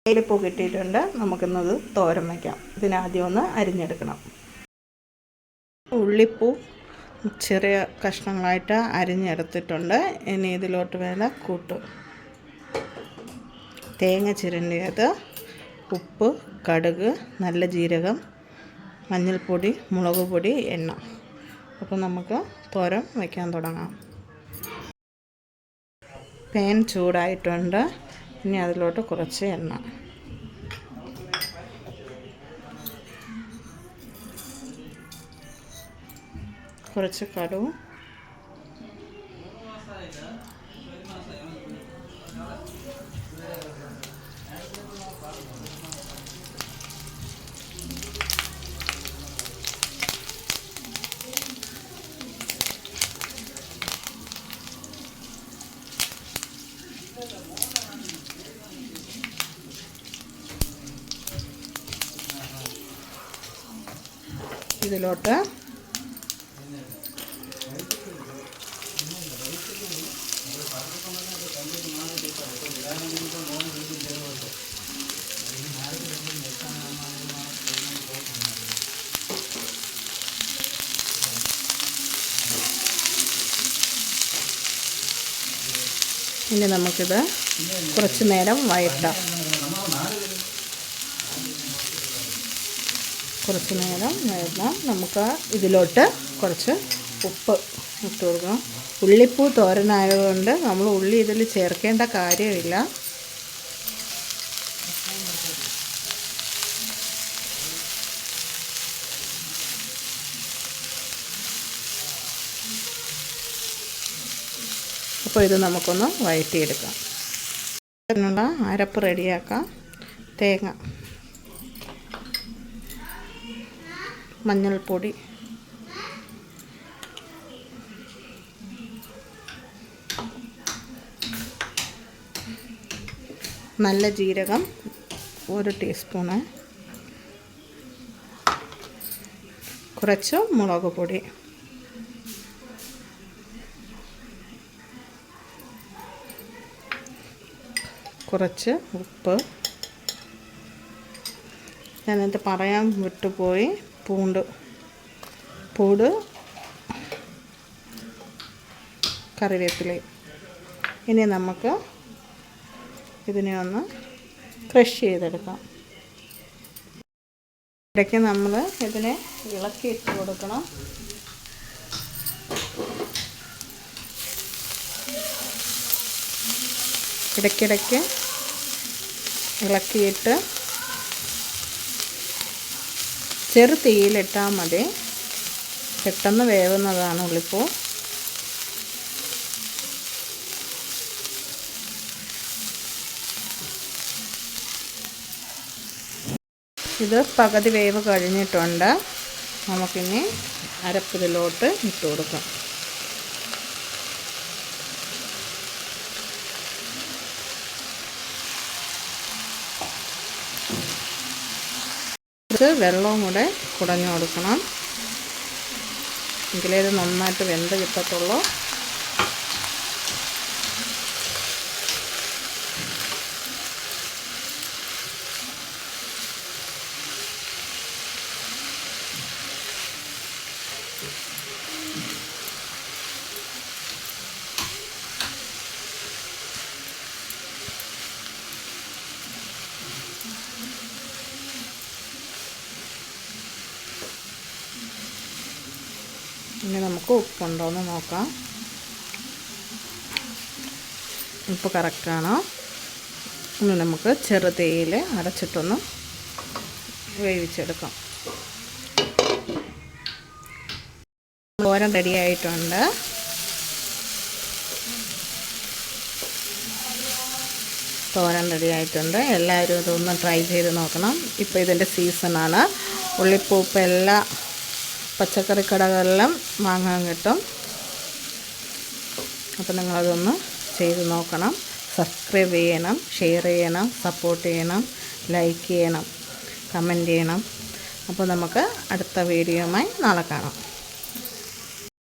തേയിലപ്പൂ കിട്ടിയിട്ടുണ്ട്. നമുക്കിന്നത് തോരൻ വയ്ക്കാം. ഇതിനാദ്യം ഒന്ന് അരിഞ്ഞെടുക്കണം. ഉള്ളിപ്പൂ ചെറിയ കഷ്ണങ്ങളായിട്ട് അരിഞ്ഞെടുത്തിട്ടുണ്ട്. ഇനി ഇതിലോട്ട് വേണ്ട കൂട്ട്: തേങ്ങ ചിരണ്ടിയത്, ഉപ്പ്, കടുക്, നല്ല ജീരകം, മഞ്ഞൾപ്പൊടി, മുളക് പൊടി, എണ്ണ. അപ്പോൾ നമുക്ക് തോരൻ വയ്ക്കാൻ തുടങ്ങാം. പാൻ ചൂടായിട്ടുണ്ട്. ഇനി അതിലോട്ട് കുറച്ച് എണ്ണ, കുറച്ച് കടുക്, ഇതിലോട്ട് ഇനി നമുക്കിത് കുറച്ച് നേരം വഴറ്റാം. കുറച്ച് നേരം വഴറ്റാം. നമുക്ക് ഇതിലോട്ട് കുറച്ച് ഉപ്പ് ഇട്ട് കൊടുക്കണം. ഉള്ളിപ്പൂ തോരനായതുകൊണ്ട് നമ്മൾ ഉള്ളി ഇതിൽ ചേർക്കേണ്ട കാര്യമില്ല. അപ്പോൾ ഇത് നമുക്കൊന്ന് വഴറ്റിയെടുക്കാം. അതിനുള്ള അരപ്പ് റെഡിയാക്കാം. തേങ്ങ, മഞ്ഞൾപ്പൊടി, നല്ല ജീരകം 1 ടീസ്പൂണ്, കുറച്ച് മുളക് പൊടി, കുറച്ച് ഉപ്പ്. ഞാനത് പറയാൻ വിട്ടുപോയി, പൂട്, കറിവേപ്പില. ഇനി നമുക്ക് ഇതിനെ ഒന്ന് ക്രഷ് ചെയ്തെടുക്കാം. ഇടയ്ക്ക് നമ്മൾ ഇതിനെ ഇളക്കി ഇട്ട് കൊടുക്കണം. ഇടയ്ക്കിടയ്ക്ക് ഇളക്കിയിട്ട് ചെറു തീയിലിട്ടാൽ മതി. പെട്ടെന്ന് വേവുന്നതാണ് ഉള്ളിപ്പൂ. ഇത് പകുതി വേവ് കഴിഞ്ഞിട്ടുണ്ട്. നമുക്കിനി അരപ്പിലോട്ട് ഇട്ട് കൊടുക്കാം. വെള്ളവും കൂടെ കുടഞ്ഞു കൊടുക്കണം. എങ്കിലേ ഇത് നന്നായിട്ട് വെന്ത് കിട്ടത്തുള്ളൂ. ഇനി നമുക്ക് ഉപ്പുണ്ടോ എന്ന് നോക്കാം. ഉപ്പ് കറക്റ്റാണോ? ഇനി നമുക്ക് ചെറുതീയിൽ അടച്ചിട്ടൊന്ന് വേവിച്ചെടുക്കാം. തോരൻ റെഡിയായിട്ടുണ്ട്. എല്ലാവരും ഇതൊന്ന് ട്രൈ ചെയ്ത് നോക്കണം. ഇപ്പോൾ ഇതിൻ്റെ സീസണാണ്. ഉള്ളിപ്പൂ എല്ലാ പച്ചക്കറി കടകളിലും വാങ്ങാൻ കിട്ടും. അപ്പോൾ നിങ്ങളതൊന്ന് ചെയ്ത് നോക്കണം. സബ്സ്ക്രൈബ് ചെയ്യണം, ഷെയർ ചെയ്യണം, സപ്പോർട്ട് ചെയ്യണം, ലൈക്ക് ചെയ്യണം, കമൻറ്റ് ചെയ്യണം. അപ്പോൾ നമുക്ക് അടുത്ത വീഡിയോയുമായി നാളെ കാണാം.